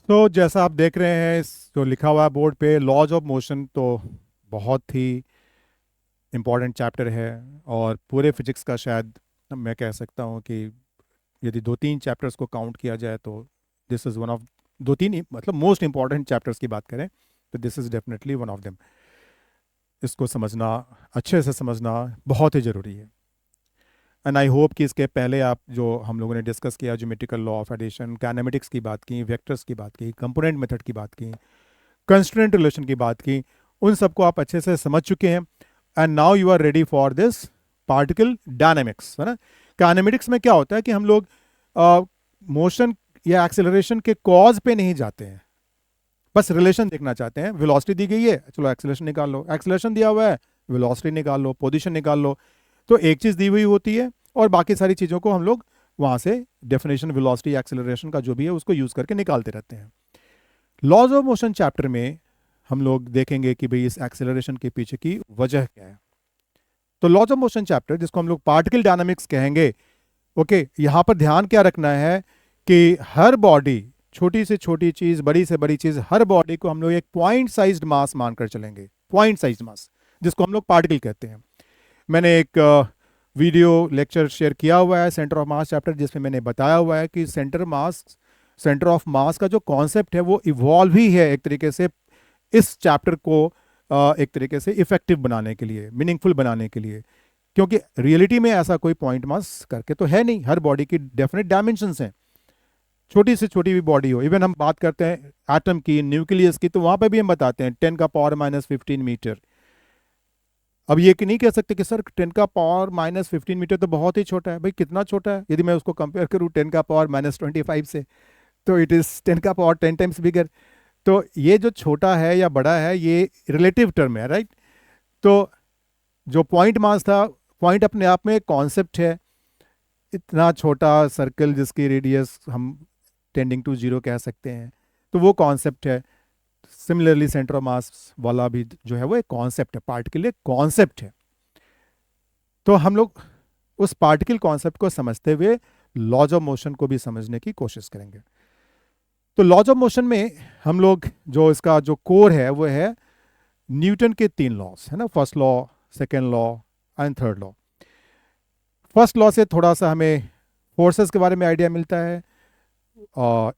तो जैसा आप देख रहे हैं जो लिखा हुआ है बोर्ड पे, लॉज ऑफ मोशन, तो बहुत ही इम्पोर्टेंट चैप्टर है। और पूरे फिजिक्स का शायद मैं कह सकता हूँ कि यदि दो तीन चैप्टर्स को काउंट किया जाए तो दिस इज़ वन ऑफ, दो तीन मतलब मोस्ट इम्पॉर्टेंट चैप्टर्स की बात करें तो this is definitely one of them. इसको समझना, अच्छे से समझना बहुत ही ज़रूरी है। एंड आई होप कि इसके पहले आप जो हम लोगों ने डिस्कस किया, geometrical law of addition, kinematics की बात की, वेक्टर्स की बात की, कंपोनेंट मेथड की बात की, कंस्ट्रेंट रिलेशन की बात की, उन सबको आप अच्छे से समझ चुके हैं। And now you are ready for this particle dynamics, है ना। काइनेमेटिक्स में क्या होता है कि हम लोग मोशन या एक्सेलरेशन के कॉज पे नहीं जाते हैं, बस रिलेशन देखना चाहते हैं। वेलोसिटी दी गई है, चलो एक्सेलरेशन निकाल लो, एक्सेलरेशन दिया हुआ है, वेलोसिटी निकाल लो, पोजीशन निकाल लो। तो एक चीज़ दी हुई होती है और बाकी सारी चीज़ों को हम लोग वहाँ से डेफिनेशन, वेलोसिटी, एक्सेलरेशन का जो भी है उसको यूज़ करके निकालते रहते हैं। लॉज ऑफ मोशन चैप्टर में हम लोग देखेंगे कि भाई इस एक्सेलरेशन के पीछे की वजह क्या है। तो लॉज ऑफ मोशन चैप्टर, जिसको हम लोग पार्टिकल डायनामिक्स कहेंगे, ओके, यहाँ पर ध्यान क्या रखना है कि हर बॉडी, छोटी से छोटी चीज़, बड़ी से बड़ी चीज़, हर बॉडी को हम लोग एक पॉइंट साइज्ड मास मानकर चलेंगे। पॉइंट साइज्ड मास, जिसको हम लोग पार्टिकल कहते हैं। मैंने एक वीडियो लेक्चर शेयर किया हुआ है सेंटर ऑफ मास चैप्टर, जिसमें मैंने बताया हुआ है कि सेंटर ऑफ मास का जो कॉन्सेप्ट है वो इवॉल्व ही है एक तरीके से इस चैप्टर को एक तरीके से इफेक्टिव बनाने के लिए, मीनिंगफुल बनाने के लिए। क्योंकि रियलिटी में ऐसा कोई पॉइंट मास करके तो है नहीं, हर बॉडी की डेफिनेट डायमेंशंस हैं। छोटी से छोटी भी बॉडी हो, इवन हम बात करते हैं एटम की, न्यूक्लियस की, तो वहां पे भी हम बताते हैं 10⁻⁻15 मीटर। अब ये कि नहीं कह सकते कि सर 10⁻⁻15 मीटर तो बहुत ही छोटा है। भाई कितना छोटा है? यदि मैं उसको कंपेयर करूँ 10⁻⁻25 से, तो इट इज़ 10⁻10 टाइम्स बिगर। तो ये जो छोटा है या बड़ा है, ये रिलेटिव टर्म है, राइट। तो जो पॉइंट मास था, पॉइंट अपने आप में एक कॉन्सेप्ट है। इतना छोटा सर्कल जिसकी रेडियस हम टेंडिंग टू जीरो कह सकते हैं, तो वो कॉन्सेप्ट है। सिमिलरली सेंटर ऑफ मास वाला भी जो है वो एक कॉन्सेप्ट है, पार्टिकल एक कॉन्सेप्ट है। तो हम लोग उस पार्टिकल कॉन्सेप्ट को समझते हुए लॉज ऑफ मोशन को भी समझने की कोशिश करेंगे। तो लॉज ऑफ मोशन में हम लोग जो इसका जो कोर है वो है न्यूटन के तीन लॉस, है ना। First law, second law and third law. First law से थोड़ा सा हमें फोर्सेस के बारे में आइडिया मिलता है,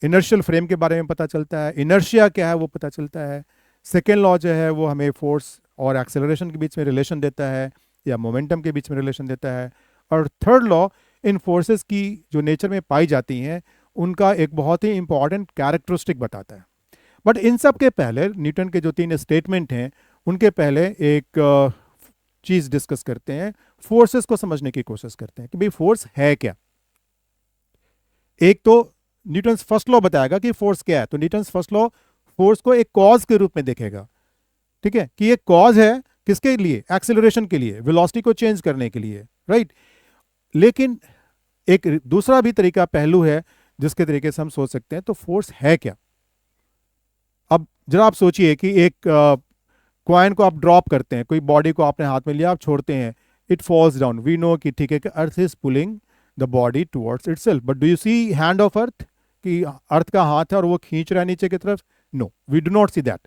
इनर्शियल फ्रेम के बारे में पता चलता है, इनर्शिया क्या है वो पता चलता है। सेकेंड लॉ जो है वो हमें फोर्स और एक्सेलरेशन के बीच में रिलेशन देता है, या मोमेंटम के बीच में रिलेशन देता है। और थर्ड लॉ इन फोर्सेस की जो नेचर में पाई जाती हैं उनका एक बहुत ही इंपॉर्टेंट कैरेक्टरिस्टिक बताता है। बट इन सब के पहले न्यूटन के जो तीन स्टेटमेंट हैं उनके पहले एक चीज़ डिस्कस करते हैं, फोर्सेस को समझने की कोशिश करते हैं कि भाई फोर्स है क्या। एक तो न्यूटन्स फर्स्ट लॉ बताएगा कि फोर्स क्या है, तो न्यूटन्स फर्स्ट लॉ फोर्स को एक कॉज के रूप में देखेगा, ठीक है, कि ये कॉज है किसके लिए? एक्सेलरेशन के लिए, वेलोसिटी को चेंज करने के लिए, राइट। लेकिन एक दूसरा भी तरीका, पहलू है जिसके तरीके से हम सोच सकते हैं तो फोर्स है क्या। अब जरा आप सोचिए कि एक कॉइन को आप ड्रॉप करते हैं, कोई बॉडी को आपने हाथ में लिया, आप छोड़ते हैं, it falls down, we know कि ठीक है कि earth is pulling the body towards itself, but do you see hand of earth, कि अर्थ का हाथ है और वो खींच रहा है नीचे की तरफ? No, we do not see that,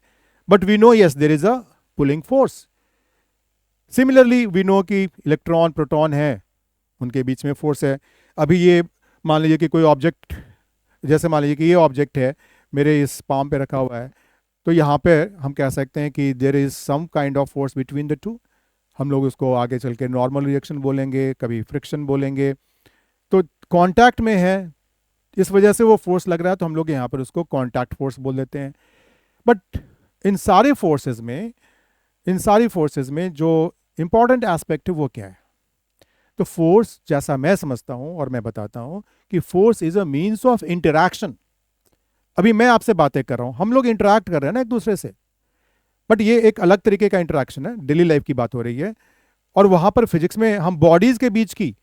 but we know yes there is a pulling force. Similarly we know कि इलेक्ट्रॉन प्रोटॉन है, उनके बीच में फोर्स है। अभी ये मान लीजिए कि कोई ऑब्जेक्ट, जैसे मान लीजिए कि ये ऑब्जेक्ट है, मेरे इस पाम पे रखा हुआ है, तो यहाँ पे हम कह सकते हैं कि there is some kind of force between the two. हम लोग उसको आगे चल के नॉर्मल रिएक्शन बोलेंगे, कभी फ्रिक्शन बोलेंगे। तो कांटेक्ट में है, इस वजह से वो फोर्स लग रहा है, तो हम लोग यहाँ पर उसको कांटेक्ट फोर्स बोल देते हैं। बट इन सारे फोर्सेस में, जो इंपॉर्टेंट एस्पेक्ट है वो क्या है? तो फोर्स, जैसा मैं समझता हूँ और मैं बताता हूँ, कि force is a means of interaction. अभी मैं आपसे बातें कर रहा हूँ, हम लोग इंटरैक्ट कर रहे हैं ना एक दूसरे से, बट ये एक अलग तरीके का इंटरैक्शन है, डेली लाइफ की बात हो रही है। और वहां पर फिजिक्स में हम बॉडीज के बीच की,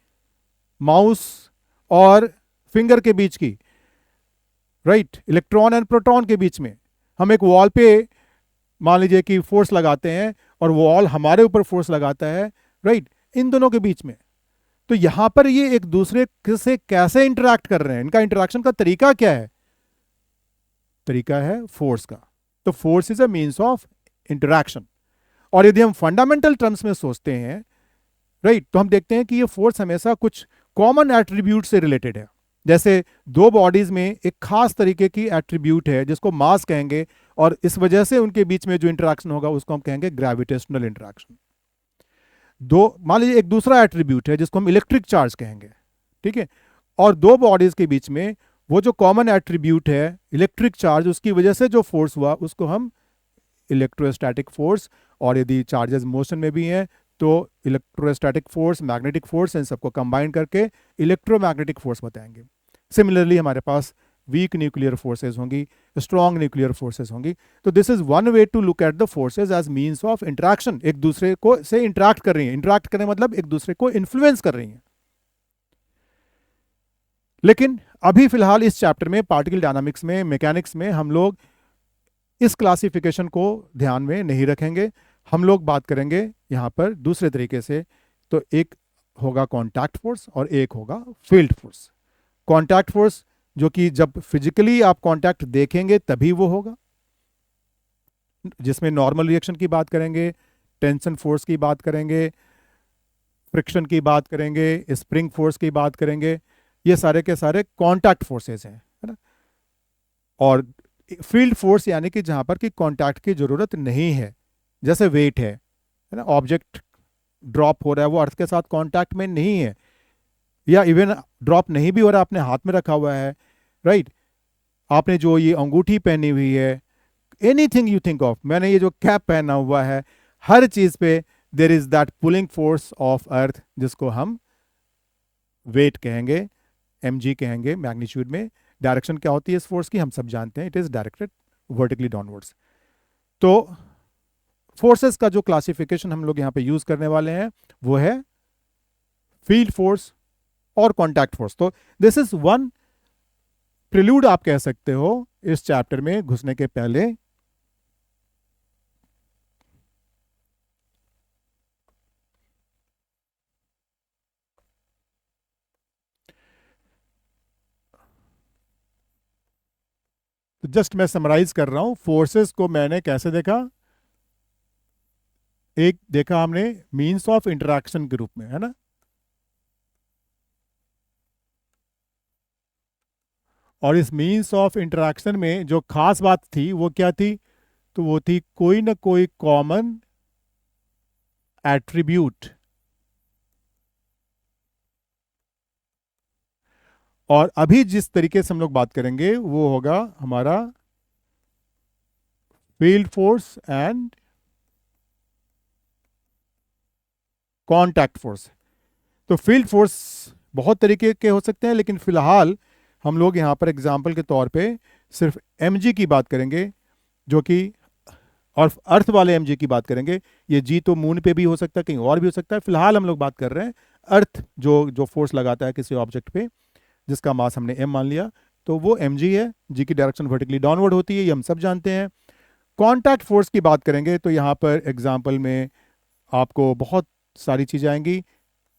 माउस और फिंगर के बीच की, राइट, इलेक्ट्रॉन एंड प्रोटॉन के बीच में, हम एक वॉल पे मान लीजिए कि फोर्स लगाते हैं और वॉल हमारे ऊपर फोर्स लगाता है, राइट, इन दोनों के बीच में। तो यहां पर ये एक दूसरे से कैसे इंटरैक्ट कर रहे हैं, इनका इंटरैक्शन का तरीका क्या है? तरीका है फोर्स का। तो force is a means of interaction. और यदि हम फंडामेंटल टर्म्स में सोचते हैं, राइट, तो हम देखते हैं कि ये फोर्स हमेशा कुछ कॉमन एट्रीब्यूट से रिलेटेड है। जैसे दो बॉडीज में एक खास तरीके की एट्रीब्यूट है जिसको मास कहेंगे, और इस वजह से उनके बीच में जो इंटरेक्शन होगा उसको हम कहेंगे ग्रेविटेशनल इंटरेक्शन। दो, मान लीजिए एक दूसरा एट्रीब्यूट है जिसको हम इलेक्ट्रिक चार्ज कहेंगे, ठीक है, और दो बॉडीज के बीच में वो जो कॉमन एट्रीब्यूट है इलेक्ट्रिक चार्ज, उसकी वजह से जो फोर्स हुआ उसको हम इलेक्ट्रोस्टैटिक फोर्स, और यदि चार्जेस मोशन में भी हैं तो इलेक्ट्रोस्टैटिक फोर्स, मैग्नेटिक फोर्स, इन सबको कंबाइन करके इलेक्ट्रोमैग्नेटिक फोर्स बताएंगे। सिमिलरली हमारे पास वीक न्यूक्लियर फोर्सेज होंगी, स्ट्रॉन्ग न्यूक्लियर फोर्सेज होंगी। तो this is one way to look at the forces as means of interaction. एक दूसरे को से इंटरेक्ट कर रही हैं, इंटरेक्ट करने मतलब एक दूसरे को इन्फ्लुएंस कर रही हैं। लेकिन अभी फिलहाल इस चैप्टर में पार्टिकल डायनामिक्स में, मैकेनिक्स में हम लोग इस क्लासिफिकेशन को ध्यान में नहीं रखेंगे। हम लोग बात करेंगे यहाँ पर दूसरे तरीके से। तो एक होगा कांटेक्ट फोर्स और एक होगा फील्ड फोर्स। कांटेक्ट फोर्स जो कि जब फिजिकली आप कांटेक्ट देखेंगे तभी वो होगा, जिसमें नॉर्मल रिएक्शन की बात करेंगे, टेंशन फोर्स की बात करेंगे, फ्रिक्शन की बात करेंगे, स्प्रिंग फोर्स की बात करेंगे। ये सारे के सारे कांटेक्ट फोर्सेस हैं, है ना। और फील्ड फोर्स यानी कि जहां पर कि कांटेक्ट की जरूरत नहीं है, जैसे वेट है ना, ऑब्जेक्ट ड्रॉप हो रहा है वो अर्थ के साथ कांटेक्ट में नहीं है, या इवन ड्रॉप नहीं भी हो रहा, आपने हाथ में रखा हुआ है, राइट, आपने जो ये अंगूठी पहनी हुई है, एनीथिंग यू थिंक ऑफ, मैंने ये जो कैप पहना हुआ है, हर चीज पे there is that pulling force of earth जिसको हम वेट कहेंगे, mg कहेंगे मैग्नीट्यूड में। डायरेक्शन क्या होती है इस फोर्स की हम सब जानते हैं, it is directed vertically downwards. तो फोर्सेस का जो क्लासिफिकेशन हम लोग यहाँ पे यूज करने वाले हैं वो है फील्ड फोर्स और कांटेक्ट फोर्स। तो दिस इज वन प्रिल्यूड आप कह सकते हो इस चैप्टर में घुसने के पहले। तो जस्ट मैं समराइज कर रहा हूं, फोर्सेस को मैंने कैसे देखा, एक देखा हमने मींस ऑफ इंटरेक्शन के रूप में, है ना, और इस मींस ऑफ इंटरेक्शन में जो खास बात थी वो क्या थी, तो वो थी कोई ना कोई कॉमन एट्रीब्यूट। और अभी जिस तरीके से हम लोग बात करेंगे वो होगा हमारा field force and contact force. तो फील्ड फोर्स बहुत तरीके के हो सकते हैं, लेकिन फिलहाल हम लोग यहाँ पर एग्जाम्पल के तौर पे सिर्फ mg की बात करेंगे, जो कि, और अर्थ वाले mg की बात करेंगे। ये g तो मून पे भी हो सकता है, कहीं और भी हो सकता है। फिलहाल हम लोग बात कर रहे हैं अर्थ जो जो फोर्स लगाता है किसी ऑब्जेक्ट पे, जिसका मास हमने m मान लिया, तो वो mg है। g की डायरेक्शन वर्टिकली डाउनवर्ड होती है, ये हम सब जानते हैं। कांटेक्ट फोर्स की बात करेंगे तो यहाँ पर एग्जाम्पल में आपको बहुत सारी चीज़ें आएंगी।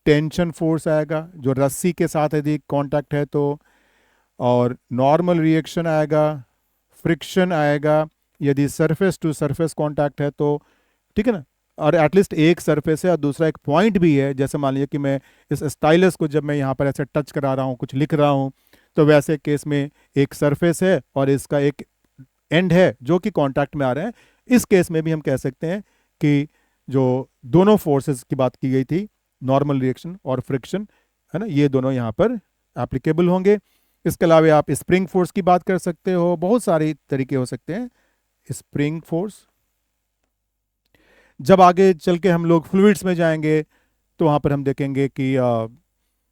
टेंशन फोर्स आएगा जो रस्सी के साथ यदि कांटेक्ट है तो, और नॉर्मल रिएक्शन आएगा, फ्रिक्शन आएगा यदि सरफेस टू सरफेस कांटेक्ट है तो, ठीक है ना, और एटलीस्ट एक सरफेस है और दूसरा एक पॉइंट भी है। जैसे मान लीजिए कि मैं इस स्टाइलस को जब मैं यहाँ पर ऐसे टच करा रहा हूँ, कुछ लिख रहा हूँ, तो वैसे केस में एक सरफेस है और इसका एक एंड है जो कि कांटेक्ट में आ रहे हैं। इस केस में भी हम कह सकते हैं कि जो दोनों फोर्सेस की बात की गई थी, नॉर्मल रिएक्शन और फ्रिक्शन, है ना, ये दोनों यहाँ पर एप्लीकेबल होंगे। इसके अलावा आप स्प्रिंग फोर्स की बात कर सकते हो, बहुत सारे तरीके हो सकते हैं स्प्रिंग फोर्स। जब आगे चल के हम लोग फ्लूइड्स में जाएंगे तो वहाँ पर हम देखेंगे कि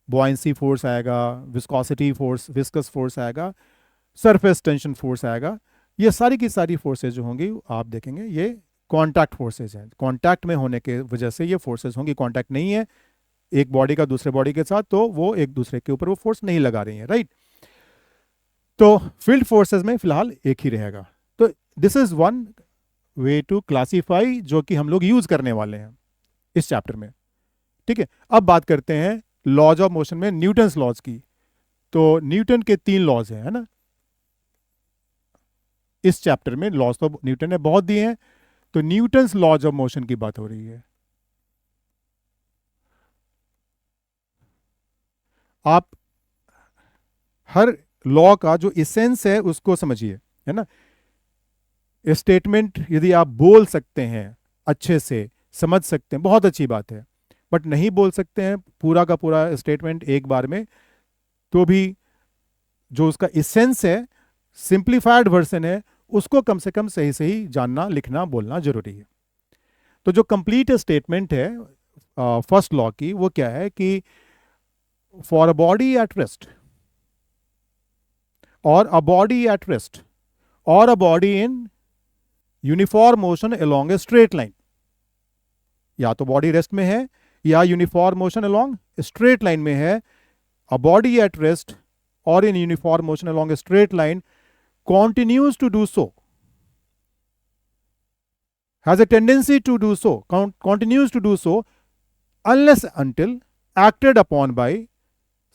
बॉयंसी फोर्स आएगा, विस्कोसिटी फोर्स, विस्कस फोर्स आएगा, सरफेस टेंशन फोर्स आएगा। ये सारी की सारी फोर्सेज जो होंगी आप देखेंगे ये कांटेक्ट फोर्सेज हैं। कांटेक्ट में होने के वजह से ये फोर्सेज होंगी। कांटेक्ट नहीं है एक बॉडी का दूसरे बॉडी के साथ तो वो एक दूसरे के ऊपर वो फोर्स नहीं लगा रही है, राइट। तो फील्ड फोर्सेज में फिलहाल एक ही रहेगा। तो this is one way to classify जो कि हम लोग यूज करने वाले हैं इस चैप्टर में, ठीक है। अब बात करते हैं लॉज ऑफ मोशन में न्यूटन्स लॉज की। तो न्यूटन के 3 लॉज हैं, है ना। इस चैप्टर में लॉज ऑफ न्यूटन ने बहुत दिए हैं, तो न्यूटन्स लॉज ऑफ मोशन की बात हो रही है। आप हर लॉ का जो इसेंस है उसको समझिए, है ना। स्टेटमेंट यदि आप बोल सकते हैं अच्छे से, समझ सकते हैं, बहुत अच्छी बात है, बट नहीं बोल सकते हैं पूरा का पूरा स्टेटमेंट एक बार में, तो भी जो उसका इसेंस है, सिंप्लीफाइड वर्जन है, उसको कम से कम सही सही जानना, लिखना, बोलना जरूरी है। तो जो कंप्लीट स्टेटमेंट है फर्स्ट लॉ की, वो क्या है कि for a body at rest और अ बॉडी एट रेस्ट और a body in uniform motion along a straight line, या तो बॉडी रेस्ट में है या uniform motion along straight line में है, a body at rest or in uniform motion along a straight line continues to do so, has a tendency to do so, continues to do so unless until acted upon by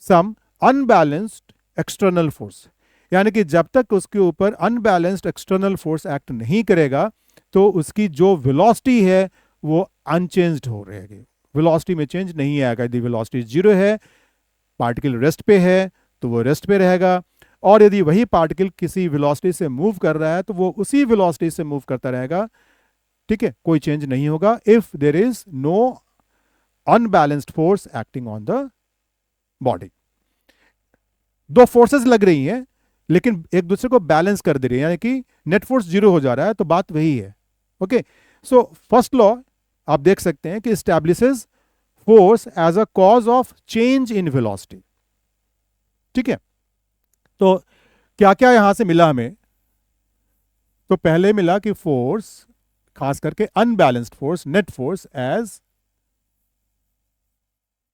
some unbalanced external force। यानी कि जब तक उसके ऊपर unbalanced external force act नहीं करेगा तो उसकी जो वेलोसिटी है वो अनचेंज्ड हो रहेगी, वेलोसिटी में चेंज नहीं आएगा। यदि वेलोसिटी जीरो है, पार्टिकल रेस्ट पे है, तो वो रेस्ट पे रहेगा, और यदि वही पार्टिकल किसी वेलोसिटी से मूव कर रहा है तो वो उसी वेलोसिटी से मूव करता रहेगा, ठीक है, कोई चेंज नहीं होगा, if there is no unbalanced force acting on the body. दो फोर्सेस लग रही हैं लेकिन एक दूसरे को बैलेंस कर दे रही है, यानी कि नेट फोर्स जीरो हो जा रहा है, तो बात वही है। ओके, सो फर्स्ट लॉ आप देख सकते हैं कि establishes force as a cause of change in velocity. ठीक है, तो क्या क्या यहां से मिला हमें? तो पहले मिला कि फोर्स, खास करके unbalanced force, net force as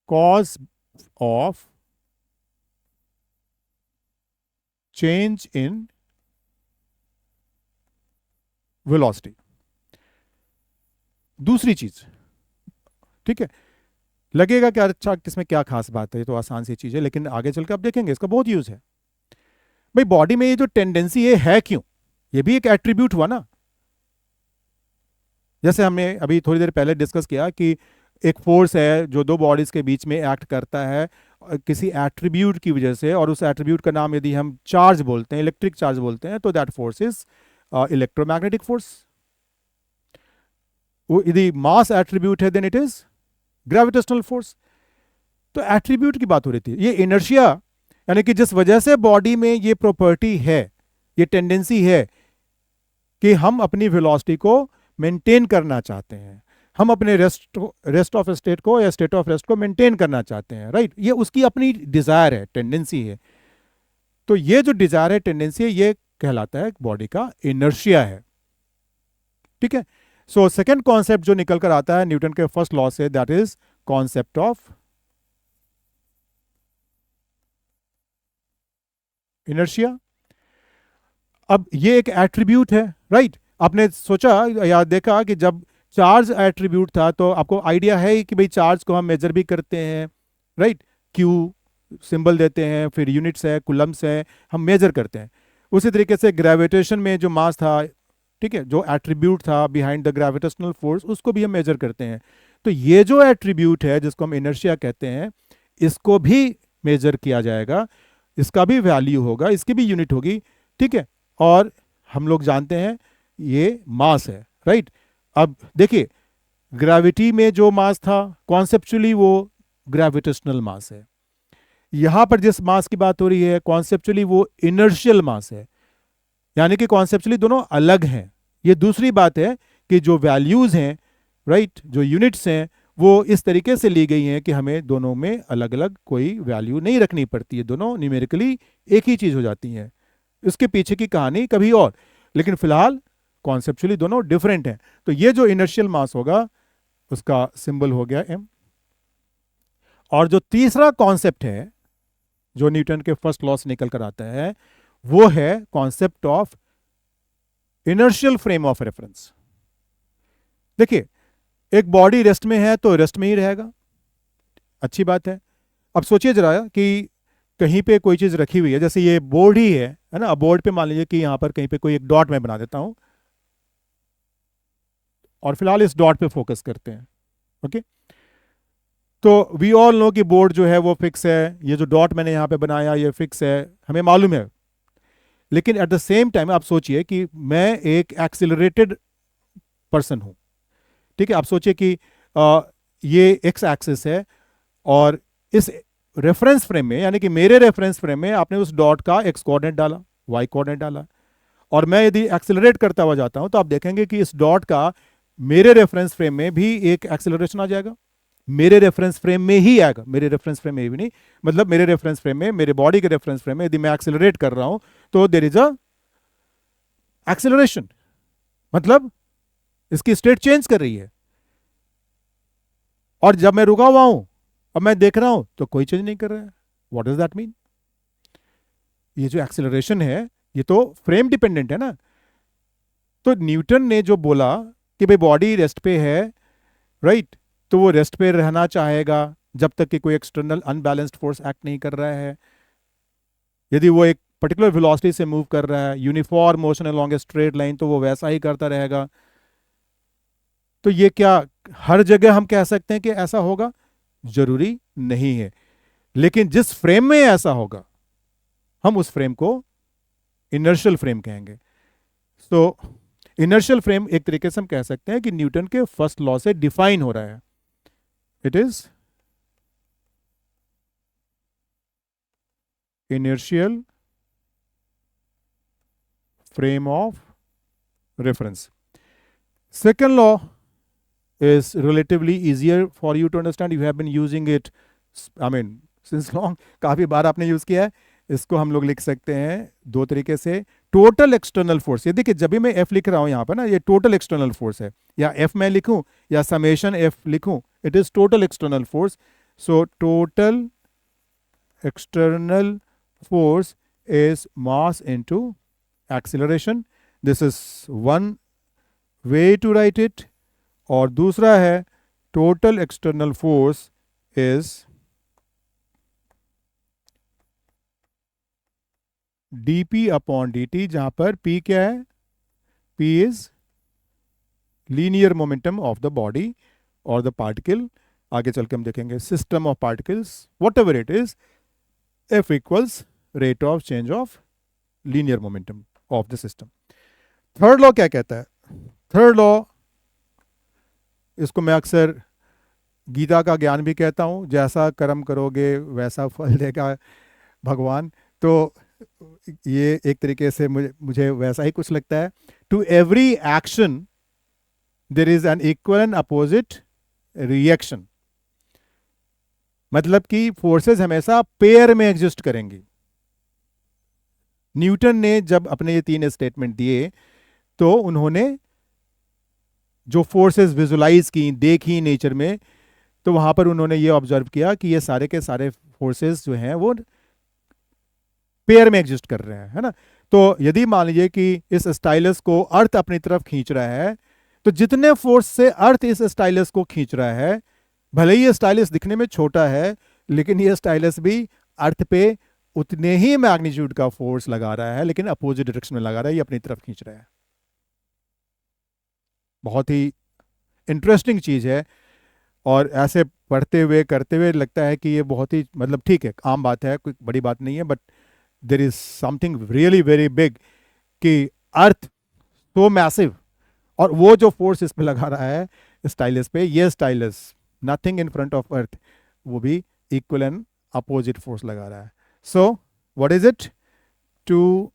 cause of change in velocity. दूसरी चीज, ठीक है, लगेगा कि अच्छा किसमें क्या खास बात है, ये तो आसान सी चीज है, लेकिन आगे चलकर आप देखेंगे इसका बहुत यूज है। भाई बॉडी में ये जो टेंडेंसी है क्यों? ये भी एक एट्रीब्यूट हुआ ना। जैसे हमने अभी थोड़ी देर पहले डिस्कस किया कि एक फोर्स है जो दो बॉडीज के बीच में एक्ट करता है किसी एट्रीब्यूट की वजह से, और उस एट्रीब्यूट का नाम यदि हम चार्ज बोलते हैं, इलेक्ट्रिक चार्ज बोलते हैं, तो that force is electromagnetic force. यदि मास एट्रीब्यूट है then it is gravitational force. तो एट्रीब्यूट की बात हो रही थी। ये इनर्शिया, यानी कि जिस वजह से बॉडी में ये प्रॉपर्टी है, ये टेंडेंसी है कि हम अपनी वेलोसिटी को मेंटेन करना चाहते हैं, हम अपने रेस्ट ऑफ स्टेट को या स्टेट ऑफ रेस्ट को मेंटेन करना चाहते हैं, राइट। ये उसकी अपनी डिजायर है, टेंडेंसी है। तो ये जो डिजायर है, टेंडेंसी है, ये कहलाता है बॉडी का इनर्शिया है। ठीक है, सो सेकेंड कॉन्सेप्ट जो निकल कर आता है न्यूटन के फर्स्ट लॉ से, that is concept of inertia. अब ये एक एट्रीब्यूट है, राइट। आपने सोचा या देखा कि जब चार्ज एट्रीब्यूट था तो आपको आइडिया है कि भाई चार्ज को हम मेजर भी करते हैं, राइट। क्यू सिंबल देते हैं, फिर यूनिट्स है, कुलम्स है, हम मेजर करते हैं। उसी तरीके से ग्रेविटेशन में जो मास था, ठीक है, जो एट्रीब्यूट था बिहाइंड द ग्रेविटेशनल फोर्स, उसको भी हम मेजर करते हैं। तो ये जो एट्रीब्यूट है जिसको हम इनर्शिया कहते हैं, इसको भी मेजर किया जाएगा, इसका भी वैल्यू होगा, इसकी भी यूनिट होगी, ठीक है। और हम लोग जानते हैं ये मास है, राइट। अब देखिए, ग्रेविटी में जो मास था कॉन्सेप्चुअली वो ग्रेविटेशनल मास है। यहां पर जिस मास की बात हो रही है कॉन्सेप्चुअली वो इनर्शियल मास है, यानी कि कॉन्सेप्चुअली दोनों अलग हैं। ये दूसरी बात है कि जो वैल्यूज हैं, राइट, जो यूनिट्स हैं, वो इस तरीके से ली गई हैं कि हमें दोनों में अलग अलग कोई वैल्यू नहीं रखनी पड़ती है, दोनों न्यूमेरिकली एक ही चीज हो जाती हैं। इसके पीछे की कहानी कभी और, लेकिन फिलहाल कॉन्सेप्चुअली दोनों डिफरेंट हैं। तो ये जो इनर्शियल मास होगा उसका सिंबल हो गया m। और जो तीसरा कॉन्सेप्ट है जो न्यूटन के फर्स्ट लॉ से निकल कर आता है, वो है concept of inertial frame of reference. देखिए, एक बॉडी रेस्ट में है तो रेस्ट में ही रहेगा, अच्छी बात है। अब सोचिए जरा कि कहीं पे कोई चीज़ रखी हुई है, जैसे ये बोर्ड ही है ना, बोर्ड पे मान लीजिए कि यहाँ पर कहीं पे कोई एक डॉट मैं बना देता हूँ, और फिलहाल इस डॉट पे फोकस करते हैं। ओके, तो वी ऑल नो कि बोर्ड जो है वो फिक्स है, ये जो डॉट मैंने यहाँ पे बनाया ये फिक्स है, हमें मालूम है। लेकिन एट द सेम टाइम आप सोचिए कि मैं एक एक्सिलरेटेड पर्सन हूँ। ठीक है, आप सोचिए कि ये एक्स एक्सिस है, और इस रेफरेंस फ्रेम में, यानी कि मेरे रेफरेंस फ्रेम में आपने उस डॉट का एक्स कोऑर्डिनेट डाला, वाई कोऑर्डिनेट डाला, और मैं यदि एक्सेलरेट करता हुआ जाता हूं तो आप देखेंगे कि इस डॉट का मेरे रेफरेंस फ्रेम में भी एक एक्सेलरेशन आ जाएगा। मेरे रेफरेंस फ्रेम में ही आएगा, मेरे रेफरेंस फ्रेम में भी नहीं, मतलब मेरे रेफरेंस फ्रेम में, मेरे बॉडी के रेफरेंस फ्रेम में यदि मैं एक्सेलरेट कर रहा हूं तो देयर इज अ एक्सेलरेशन, मतलब इसकी स्टेट चेंज कर रही है। और जब मैं रुका हुआ हूं, अब मैं देख रहा हूं तो कोई चेंज नहीं कर रहा है। What does that mean? ये जो एक्सेलरेशन है ये तो फ्रेम डिपेंडेंट है ना। तो न्यूटन ने जो बोला कि भाई बॉडी रेस्ट पे है, राइट, तो वो रेस्ट पे रहना चाहेगा जब तक कि कोई एक्सटर्नल अनबैलेंस्ड फोर्स एक्ट नहीं कर रहा है। यदि वो एक पर्टिकुलर वेलोसिटी से मूव कर रहा है, uniform motion along a straight line, तो वो वैसा ही करता रहेगा। तो ये क्या हर जगह हम कह सकते हैं कि ऐसा होगा? जरूरी नहीं है, लेकिन जिस फ्रेम में ऐसा होगा हम उस फ्रेम को इनर्शियल फ्रेम कहेंगे। तो इनर्शियल फ्रेम एक तरीके से हम कह सकते हैं कि न्यूटन के फर्स्ट लॉ से डिफाइन हो रहा है। It is inertial frame of reference. Second law is relatively easier for you to understand. You have been using it, I mean, since long. काफी बार आपने यूज किया है इसको। हम लोग लिख सकते हैं दो तरीके से। टोटल एक्सटर्नल फोर्स, ये देखिए जब भी मैं एफ लिख रहा हूं यहां पर ना, ये टोटल एक्सटर्नल फोर्स है, या एफ मैं लिखूं या समेशन एफ लिखूं, it is total external force. So total external force is mass into acceleration. This is one way to write it. और दूसरा है total external force is dp upon dt, जहां पर p क्या है? p is linear momentum of the body or the particle. आगे चल के हम देखेंगे system of particles, whatever it is, F equals rate of change of linear momentum of the system. Third law क्या कहता है? थर्ड लॉ, इसको मैं अक्सर गीता का ज्ञान भी कहता हूं, जैसा कर्म करोगे वैसा फल देगा भगवान। तो ये एक तरीके से मुझे वैसा ही कुछ लगता है। To every action there is an equal and opposite reaction, मतलब कि फोर्सेस हमेशा पेयर में एग्जिस्ट करेंगी। न्यूटन ने जब अपने ये तीन स्टेटमेंट दिए तो उन्होंने जो फोर्सेस विजुलाइज की, देखी नेचर में, तो वहां पर उन्होंने ये ऑब्जर्व किया कि ये सारे के सारे फोर्सेस जो हैं वो पेयर में एग्जिस्ट कर रहे हैं, है ना। तो यदि मान लीजिए कि इस स्टाइलस को अर्थ अपनी तरफ खींच रहा है, तो जितने फोर्स से अर्थ इस स्टाइलस को खींच रहा है, भले ही ये स्टाइलस दिखने में छोटा है, लेकिन ये स्टाइलस भी अर्थ पे उतने ही मैग्नीट्यूड का फोर्स लगा रहा है, लेकिन अपोजिट डायरेक्शन में लगा रहा है, ये अपनी तरफ खींच रहा है। बहुत ही इंटरेस्टिंग चीज है, और ऐसे पढ़ते हुए करते हुए लगता है कि ये बहुत ही, मतलब ठीक है, आम बात है, कोई बड़ी बात नहीं है, but there is something really very big कि अर्थ सो मैसिव, और वो जो फोर्स इस पे लगा रहा है स्टाइलस पे, ये stylus nothing in front of earth, वो भी इक्वल एंड अपोजिट फोर्स लगा रहा है। So what is it? To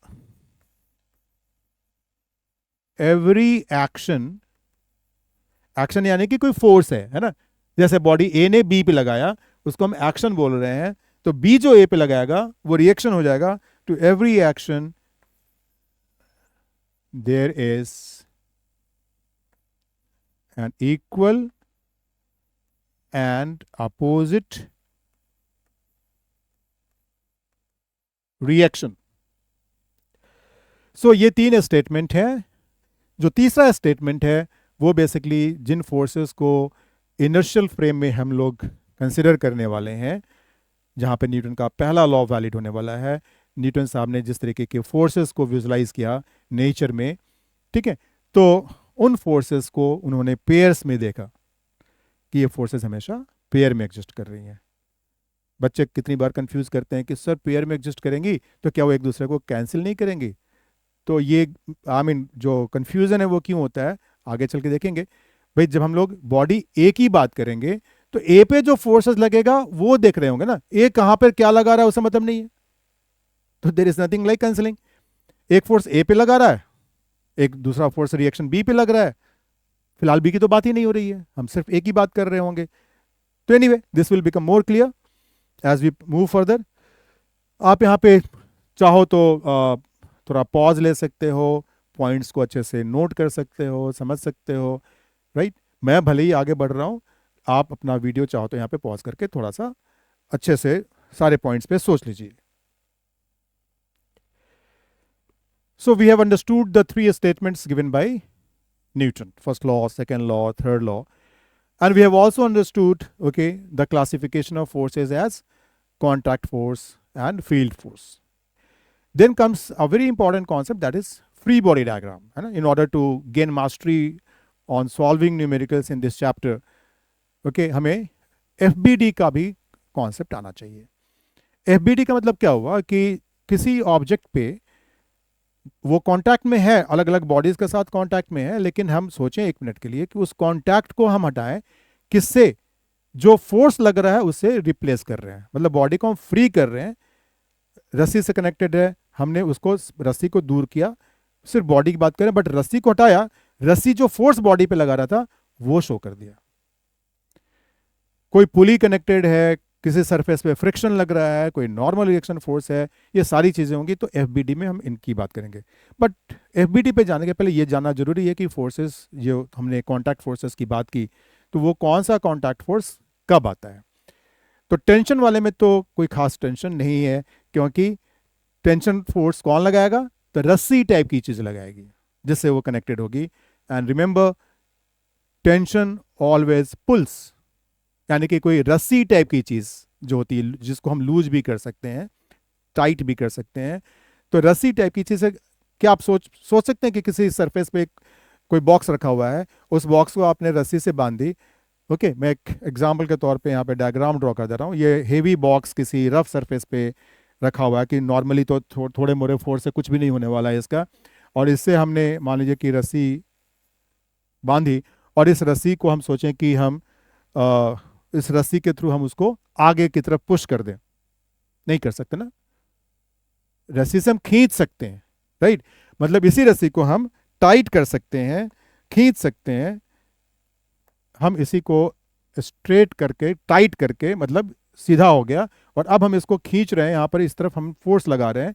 every action, action यानी कि कोई फोर्स है ना, जैसे बॉडी ए ने बी पे लगाया, उसको हम एक्शन बोल रहे हैं, तो बी जो ए पे लगाएगा वो रिएक्शन हो जाएगा। To every action there is an equal and opposite reaction. So ये तीन स्टेटमेंट है। जो तीसरा स्टेटमेंट है वो बेसिकली जिन फोर्सेस को इनर्शियल फ्रेम में हम लोग कंसिडर करने वाले हैं, जहाँ पे न्यूटन का पहला लॉ वैलिड होने वाला है। न्यूटन साहब ने जिस तरीके के फोर्सेस को विजुलाइज किया नेचर में, ठीक है, तो उन फोर्सेस को उन्होंने पेयर्स में देखा कि ये फोर्सेस हमेशा पेयर में एग्जिस्ट कर रही हैं। बच्चे कितनी बार कंफ्यूज करते हैं कि सर पेयर में एग्जिस्ट करेंगी तो क्या वो एक दूसरे को कैंसिल नहीं करेंगी? तो ये जो कंफ्यूजन है वो क्यों होता है आगे चल के देखेंगे। भाई जब हम लोग बॉडी ए की बात करेंगे तो ए पे जो फोर्सेस लगेगा वो देख रहे होंगे ना, ए कहां पर क्या लगा रहा है उसका मतलब नहीं है। तो there is nothing like cancelling. एक फोर्स ए पे लगा रहा है, एक दूसरा फोर्स रिएक्शन बी पे लग रहा है। फिलहाल बी की तो बात ही नहीं हो रही है, हम सिर्फ ए की बात कर रहे होंगे। तो anyway this will become more clear as we move further. आप यहाँ पे चाहो तो थोड़ा पॉज ले सकते हो, पॉइंट्स को अच्छे से नोट कर सकते हो, समझ सकते हो, राइट। मैं भले ही आगे बढ़ रहा हूँ, आप अपना वीडियो चाहो तो यहाँ पे पॉज करके थोड़ा सा अच्छे से सारे पॉइंट्स पे सोच लीजिए। So we have understood the three statements given by Newton, first law, second law, third law, and we have also understood, okay, the classification of forces as contact force and field force. Then comes a very important concept, that is free body diagram. है ना? In order to gain mastery on solving numericals in this chapter, okay, हमें FBD का भी concept आना चाहिए। FBD का मतलब क्या हुआ कि किसी ऑब्जेक्ट पे वो कांटेक्ट में है, अलग अलग बॉडीज के साथ कांटेक्ट में है, लेकिन हम सोचें एक मिनट के लिए कि उस कांटेक्ट को हम हटाएं, किससे? जो फोर्स लग रहा है उससे रिप्लेस कर रहे हैं, मतलब बॉडी को हम फ्री कर रहे हैं। रस्सी से कनेक्टेड है, हमने उसको रस्सी को दूर किया, सिर्फ बॉडी की बात करें, बट रस्सी को हटाया, रस्सी जो फोर्स बॉडी पे लगा रहा था वो शो कर दिया। कोई पुली कनेक्टेड है, किसी सरफेस पे फ्रिक्शन लग रहा है, कोई नॉर्मल रिएक्शन फोर्स है, ये सारी चीज़ें होंगी, तो एफबीडी में हम इनकी बात करेंगे। बट एफबीडी पे जाने के पहले ये जानना जरूरी है कि फोर्सेस, जो हमने कॉन्टैक्ट फोर्सेस की बात की, तो वो कौन सा कॉन्टैक्ट फोर्स कब आता है। तो टेंशन वाले में तो कोई खास टेंशन नहीं है, क्योंकि टेंशन फोर्स कौन लगाएगा? तो रस्सी टाइप की चीज़ लगाएगी जिससे वो कनेक्टेड होगी। And remember, tension always pulls, यानी कि कोई रस्सी टाइप की चीज़ जो होती है, जिसको हम लूज भी कर सकते हैं, टाइट भी कर सकते हैं, तो रस्सी टाइप की चीज़ है। क्या आप सोच सकते हैं कि किसी सरफेस पे कोई बॉक्स रखा हुआ है, उस बॉक्स को आपने रस्सी से बांध दी। ओके, मैं एक एग्जाम्पल के तौर पे यहाँ पे डायग्राम ड्रॉ कर दे रहा हूँ। ये हेवी बॉक्स किसी रफ सरफेस पे रखा हुआ है कि नॉर्मली तो थोड़े मोरे फोर्स से कुछ भी नहीं होने वाला है इसका, और इससे हमने मान लीजिए कि रस्सी बांधी, और इस रस्सी को हम सोचें कि हम इस रस्सी के थ्रू हम उसको आगे की तरफ पुश कर दें। नहीं कर सकते ना, रस्सी से हम खींच सकते हैं, राइट। मतलब इसी रस्सी को हम टाइट कर सकते हैं, खींच सकते हैं। हम इसी को स्ट्रेट करके, टाइट करके, मतलब सीधा हो गया, और अब हम इसको खींच रहे हैं, यहाँ पर इस तरफ हम फोर्स लगा रहे हैं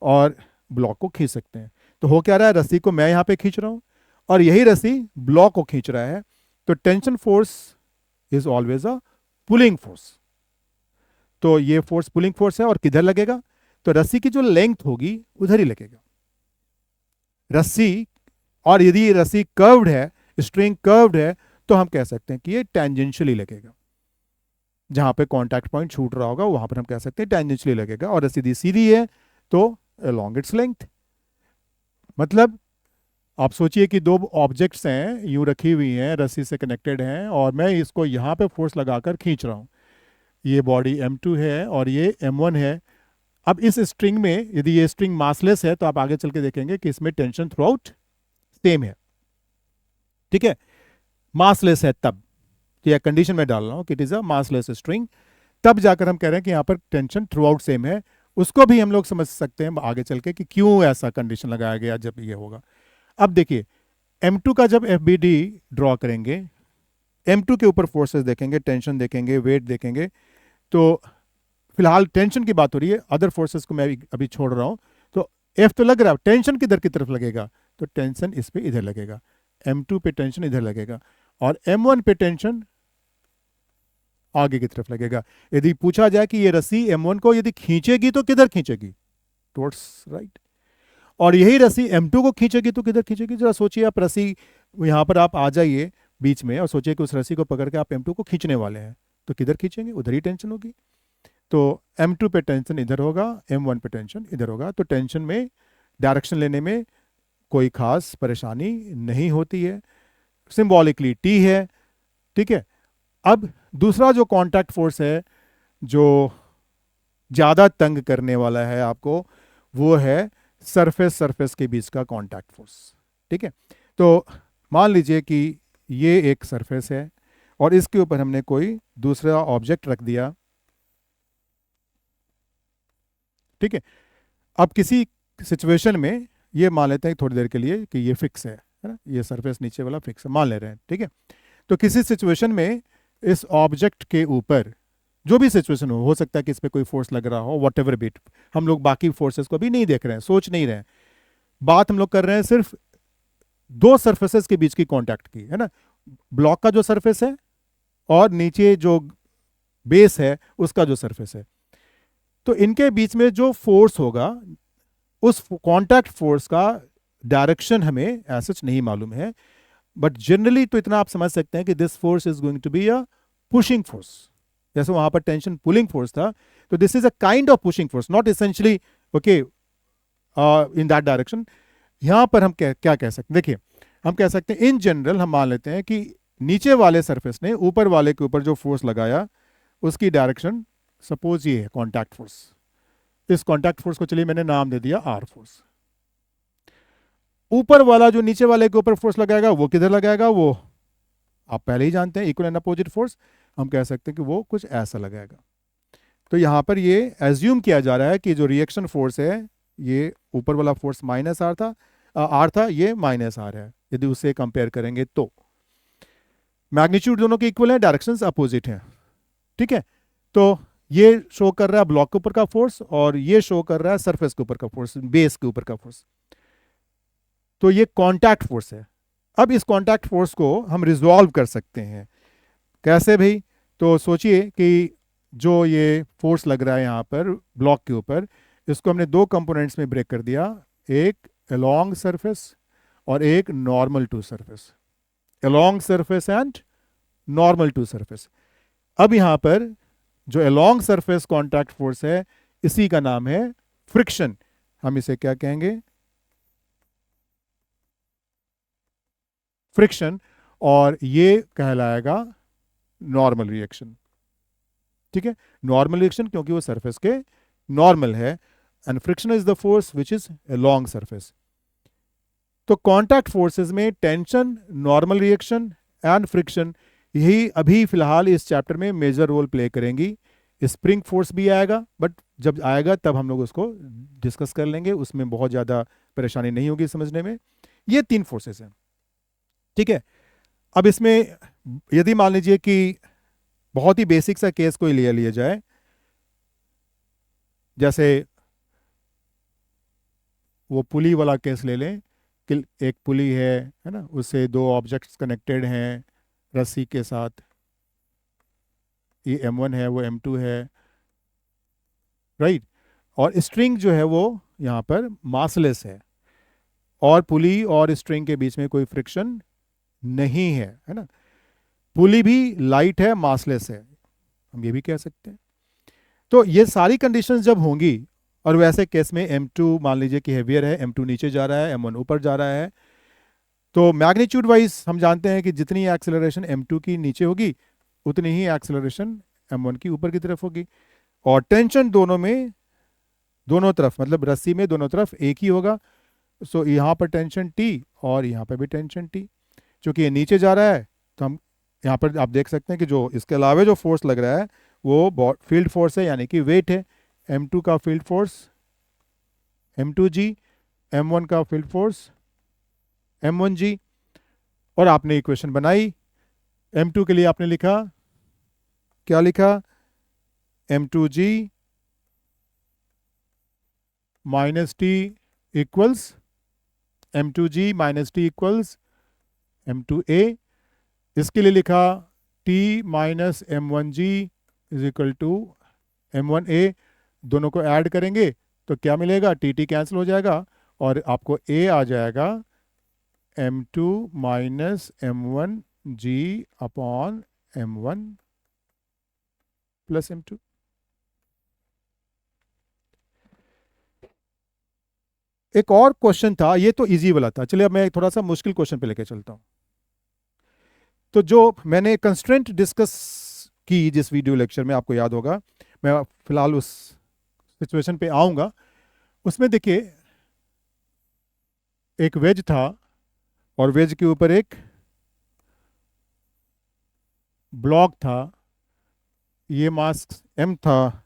और ब्लॉक को खींच सकते हैं। तो हो क्या रहा है, रस्सी को मैं यहाँ पे खींच रहा हूँ और यही रस्सी ब्लॉक को खींच रहा है। तो tension force is always a pulling force. तो ये फोर्स पुलिंग फोर्स है, और किधर लगेगा? तो रस्सी की जो लेंथ होगी उधर ही लगेगा रस्सी। और यदि रस्सी कर्व्ड है, स्ट्रिंग कर्व्ड है, तो हम कह सकते हैं कि ये टेंजेंशियली लगेगा। जहां पे कांटेक्ट पॉइंट छूट रहा होगा वहां पर हम कह सकते हैं टेंजेंशियली लगेगा। और रस्सी सीधी है तो अलोंग इट्स लेंथ। मतलब आप सोचिए कि दो ऑब्जेक्ट्स हैं, यूं रखी हुई हैं, रस्सी से कनेक्टेड हैं, और मैं इसको यहाँ पे फोर्स लगाकर खींच रहा हूँ। ये बॉडी M2 है और ये M1 है। अब इस स्ट्रिंग में यदि ये स्ट्रिंग मासलेस है तो आप आगे चल के देखेंगे कि इसमें टेंशन थ्रू आउट सेम है, ठीक है। मासलेस है तब, तो यह कंडीशन में डाल रहा हूं कि it is a massless string, तब जाकर हम कह रहे हैं कि यहां पर टेंशन थ्रू आउट सेम है। उसको भी हम लोग समझ सकते हैं आगे चल के कि क्यों ऐसा कंडीशन लगाया गया जब ये होगा। अब देखिए, M2 का जब FBD ड्रॉ करेंगे, M2 के ऊपर फोर्सेस देखेंगे, टेंशन देखेंगे, वेट देखेंगे, तो फिलहाल टेंशन की बात हो रही है, अदर फोर्सेस को मैं अभी छोड़ रहा हूं। तो F तो लग रहा है, टेंशन किधर की तरफ लगेगा? तो टेंशन इस पे इधर लगेगा, M2 पे टेंशन इधर लगेगा, और M1 पे टेंशन आगे की तरफ लगेगा। यदि पूछा जाए कि ये रस्सी M1 को यदि खींचेगी तो किधर खींचेगी? Towards right. और यही रस्सी M2 को खींचेगी तो किधर खींचेगी? जरा सोचिए, आप रस्सी, यहां पर आप आ जाइए बीच में और सोचिए कि उस रस्सी को पकड़ के आप M2 को खींचने वाले हैं, तो किधर खींचेंगे? उधर ही टेंशन होगी। तो M2 पे टेंशन इधर होगा, M1 पे टेंशन इधर होगा, तो टेंशन में डायरेक्शन लेने में कोई खास परेशानी नहीं होती है, सिंबॉलिकली T है। ठीक है। अब दूसरा जो कांटेक्ट फोर्स है जो ज़्यादा तंग करने वाला है आपको, वो है सरफेस सरफेस के बीच का कांटेक्ट फोर्स। ठीक है। तो मान लीजिए कि ये एक सरफेस है और इसके ऊपर हमने कोई दूसरा ऑब्जेक्ट रख दिया। ठीक है। अब किसी सिचुएशन में ये मान लेते हैं थोड़ी देर के लिए कि ये फिक्स है ना, ये सरफेस नीचे वाला फिक्स है मान ले रहे हैं। ठीक है। तो किसी सिचुएशन में इस ऑब्जेक्ट के ऊपर जो भी सिचुएशन हो सकता है कि इस पे कोई फोर्स लग रहा हो, वट एवर बिट, हम लोग बाकी फोर्सेस को भी नहीं देख रहे हैं, सोच नहीं रहे हैं, बात हम लोग कर रहे हैं सिर्फ दो सरफेसेस के बीच की कांटेक्ट की, है ना। ब्लॉक का जो सरफेस है और नीचे जो बेस है उसका जो सरफेस है, तो इनके बीच में जो फोर्स होगा उस कांटेक्ट फोर्स का डायरेक्शन हमें ऐसा नहीं मालूम है, बट जनरली तो इतना आप समझ सकते हैं कि this force is going to be a pushing force. जैसे वहां पर टेंशन पुलिंग फोर्स था, तो this is a kind of pushing force, not essentially okay in that direction. यहां पर हम क्या कह सकते हैं, देखिए हम कह सकते हैं इन जनरल हम मान लेते हैं कि नीचे वाले सरफेस ने ऊपर वाले के ऊपर जो फोर्स लगाया उसकी डायरेक्शन सपोज ये है कॉन्टैक्ट फोर्स। इस कॉन्टैक्ट फोर्स को चलिए मैंने नाम दे दिया आर फोर्स। ऊपर वाला जो नीचे वाले के ऊपर फोर्स लगाएगा वो किधर लगाएगा, वो आप पहले ही जानते हैं, इक्वल एंड अपोजिट फोर्स। हम कह सकते हैं कि वो कुछ ऐसा लगाएगा। तो यहां पर ये एज्यूम किया जा रहा है कि जो रिएक्शन फोर्स है, ये ऊपर वाला फोर्स माइनस आर था, आर था, ये माइनस आर है यदि उससे कंपेयर करेंगे तो। मैग्नीट्यूड दोनों के इक्वल है, डायरेक्शंस अपोजिट हैं। ठीक है। तो ये शो कर रहा है ब्लॉक के ऊपर का फोर्स और ये शो कर रहा है सरफेस के ऊपर का फोर्स, बेस के ऊपर का फोर्स। तो ये कांटेक्ट फोर्स है। अब इस कांटेक्ट फोर्स को हम रिजॉल्व कर सकते हैं कैसे भाई? तो सोचिए कि जो ये फोर्स लग रहा है यहाँ पर ब्लॉक के ऊपर, इसको हमने दो कंपोनेंट्स में ब्रेक कर दिया, एक अलोंग सरफेस और एक normal to surface. Along surface and normal to surface. अब यहाँ पर जो अलोंग सरफेस कांटेक्ट फोर्स है इसी का नाम है फ्रिक्शन। हम इसे क्या कहेंगे? फ्रिक्शन। और ये कहलाएगा नॉर्मल रिएक्शन। ठीक है। नॉर्मल रिएक्शन क्योंकि वो सरफेस के नॉर्मल है, and friction is the force which is along surface. तो कांटेक्ट फोर्सेस में tension, normal reaction and friction यही अभी फिलहाल इस चैप्टर में मेजर रोल प्ले करेंगी। स्प्रिंग फोर्स भी आएगा, बट जब आएगा तब हम लोग उसको डिस्कस कर लेंगे, उसमें बहुत ज़्यादा परेशानी नहीं होगी समझने में। ये तीन फोर्सेस हैं। ठीक है। अब इसमें यदि मान लीजिए कि बहुत ही बेसिक सा केस कोई लिया जाए, जैसे वो पुली वाला केस ले लें कि एक पुली है ना, उससे दो ऑब्जेक्ट्स कनेक्टेड हैं रस्सी के साथ, ये M1 है वो M2 है, राइट। और स्ट्रिंग जो है वो यहाँ पर मासलेस है और पुली और स्ट्रिंग के बीच में कोई फ्रिक्शन नहीं है ना। पुली भी लाइट है, मासलेस है, हम ये भी कह सकते हैं। तो ये सारी कंडीशंस जब होंगी, और वैसे केस में M2 मान लीजिए कि हैवियर है, M2 नीचे जा रहा है, M1 ऊपर जा रहा है, तो मैग्नीट्यूड वाइज हम जानते हैं कि जितनी एक्सेलरेशन M2 की नीचे होगी उतनी ही एक्सेलरेशन M1 की ऊपर की तरफ होगी। और टेंशन दोनों में, दोनों तरफ मतलब रस्सी में दोनों तरफ एक ही होगा। सो यहाँ पर टेंशन T और यहाँ पर भी टेंशन T। चूंकि ये नीचे जा रहा है तो हम यहाँ पर आप देख सकते हैं कि जो इसके अलावा जो फोर्स लग रहा है वो फील्ड फोर्स है, यानी कि वेट है। M2 का फील्ड फोर्स M2G, M1 का फील्ड फोर्स M1G। और आपने इक्वेशन बनाई, M2 के लिए आपने लिखा, क्या लिखा? M2G minus T equals M2G minus T equals M2A। इसके लिए लिखा T minus M1G is equal to M1A। दोनों को ऐड करेंगे तो क्या मिलेगा? T कैंसिल हो जाएगा और आपको A आ जाएगा M2 minus M1G upon M1 plus M2। एक और क्वेश्चन था, ये तो इजी वाला था, चलिए अब मैं थोड़ा सा मुश्किल क्वेश्चन पे लेके चलता हूँ। तो जो मैंने कंस्ट्रेंट डिस्कस की जिस वीडियो लेक्चर में, आपको याद होगा, मैं फिलहाल उस सिचुएशन पे आऊँगा। उसमें देखिए एक वेज था और वेज के ऊपर एक ब्लॉक था, ये मास एम था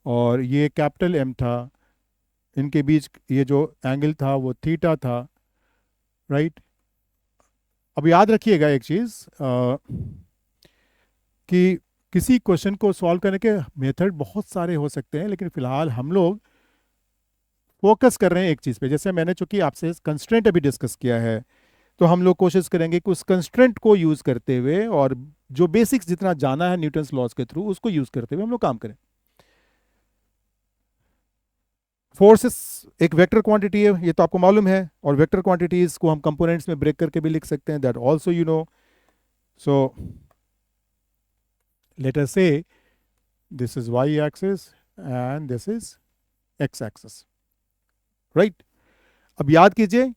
और ये कैपिटल एम था, इनके बीच ये जो एंगल था वो थीटा था, राइट। अब याद रखिएगा एक चीज़ कि किसी क्वेश्चन को सॉल्व करने के मेथड बहुत सारे हो सकते हैं, लेकिन फिलहाल हम लोग फोकस कर रहे हैं एक चीज़ पे। जैसे मैंने चूंकि आपसे कंस्ट्रेंट अभी डिस्कस किया है, तो हम लोग कोशिश करेंगे कि उस कंस्ट्रेंट को यूज़ करते हुए और जो बेसिक्स जितना जाना है न्यूटन्स लॉज के थ्रू उसको यूज़ करते हुए हम लोग काम करें। फोर्सेस एक वेक्टर क्वांटिटी है, ये तो आपको मालूम है, और वेक्टर क्वांटिटीज को हम कंपोनेंट्स में ब्रेक करके भी लिख सकते हैं, that also you know. So let us say this is y axis and this is x axis, right. अब याद कीजिए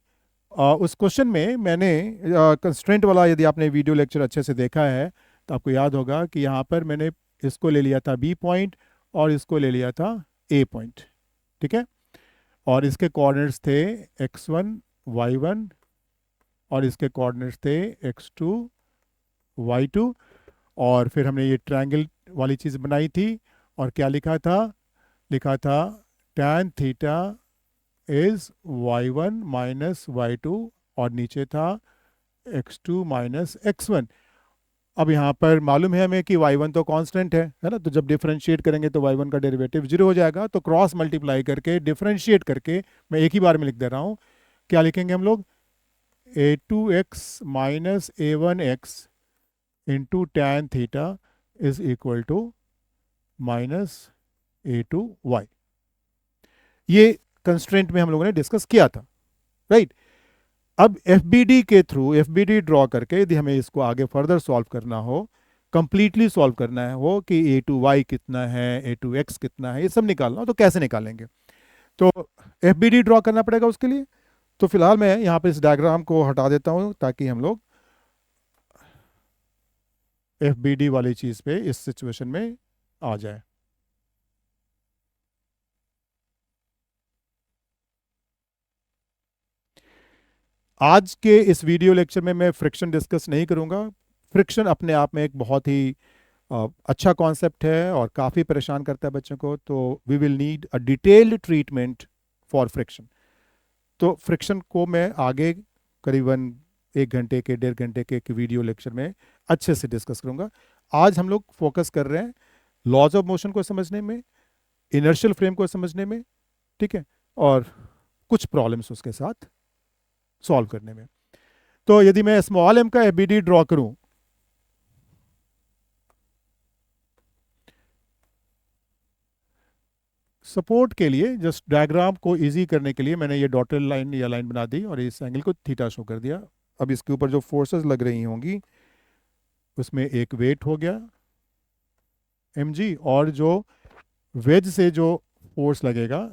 उस क्वेश्चन में मैंने कंस्ट्रेंट वाला, यदि आपने वीडियो लेक्चर अच्छे से देखा है तो आपको याद होगा कि यहाँ पर मैंने इसको ले लिया था बी पॉइंट और इसको ले लिया था ए पॉइंट, ठीक है। और इसके कोऑर्डिनेट्स थे x1 y1 और इसके कोऑर्डिनेट्स थे x2 y2। और फिर हमने ये ट्रायंगल वाली चीज़ बनाई थी और क्या लिखा था, लिखा था tan theta is y1 minus y2 और नीचे था x2 माइनस x1। अब यहाँ पर मालूम है हमें कि y1 तो कांस्टेंट है ना, तो जब डिफरेंशिएट करेंगे तो y1 का डेरिवेटिव जीरो हो जाएगा, तो क्रॉस मल्टीप्लाई करके डिफरेंशिएट करके मैं एक ही बार में लिख दे रहा हूँ, क्या लिखेंगे हम लोग, a2x minus a1x into tan theta is equal to minus a2y। ये कंस्ट्रेंट में हम लोगों ने डिस्कस किया था, राइट। अब एफबीडी के थ्रू, एफबीडी ड्रॉ करके यदि हमें इसको आगे फर्दर सॉल्व करना हो, कंप्लीटली सॉल्व करना है हो कि a2y कितना है, a2x कितना है, ये सब निकालना हो तो कैसे निकालेंगे, तो एफबीडी ड्रॉ करना पड़ेगा उसके लिए। तो फिलहाल मैं यहाँ पे इस डायग्राम को हटा देता हूँ ताकि हम लोग एफबीडी वाली चीज़ पे इस सिचुएशन में आ जाए। आज के इस वीडियो लेक्चर में मैं फ्रिक्शन डिस्कस नहीं करूँगा। फ्रिक्शन अपने आप में एक बहुत ही अच्छा कॉन्सेप्ट है और काफ़ी परेशान करता है बच्चों को, तो we will need a detailed treatment for friction. तो फ्रिक्शन को मैं आगे करीबन 1 घंटे के 1.5 घंटे के एक वीडियो लेक्चर में अच्छे से डिस्कस करूँगा। आज हम लोग फोकस कर रहे हैं लॉज ऑफ मोशन को समझने में, इनर्शियल फ्रेम को समझने में, ठीक है, और कुछ प्रॉब्लम्स उसके साथ सॉल्व करने में। तो यदि मैं स्मॉल एम का एफबीडी ड्रॉ करूं, सपोर्ट के लिए, जस्ट डायग्राम को इजी करने के लिए मैंने ये डॉटेड लाइन या लाइन बना दी और इस एंगल को थीटा शो कर दिया। अब इसके ऊपर जो फोर्सेस लग रही होंगी उसमें एक वेट हो गया mg, और जो वेज से जो फोर्स लगेगा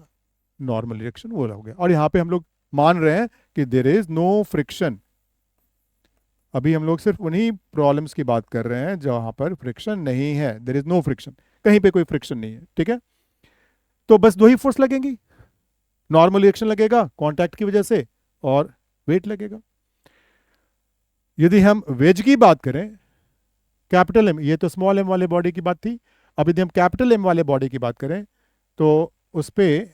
नॉर्मल डायरेक्शन वो हो गया। और यहाँ पे हम लोग मान रहे हैं कि देयर इज नो फ्रिक्शन। अभी हम लोग सिर्फ उन्हीं प्रॉब्लम्स की बात कर रहे हैं जहाँ पर फ्रिक्शन नहीं है, देयर इज नो फ्रिक्शन, कहीं पे कोई फ्रिक्शन नहीं है, ठीक है। तो बस दो ही फोर्स लगेंगी, नॉर्मल रिएक्शन लगेगा कांटेक्ट की वजह से और वेट लगेगा। यदि हम वेज की बात करें, कैपिटल एम, ये तो स्मॉल एम वाले बॉडी की बात थी, अब यदि हम कैपिटल एम वाले बॉडी की बात करें तो उस पर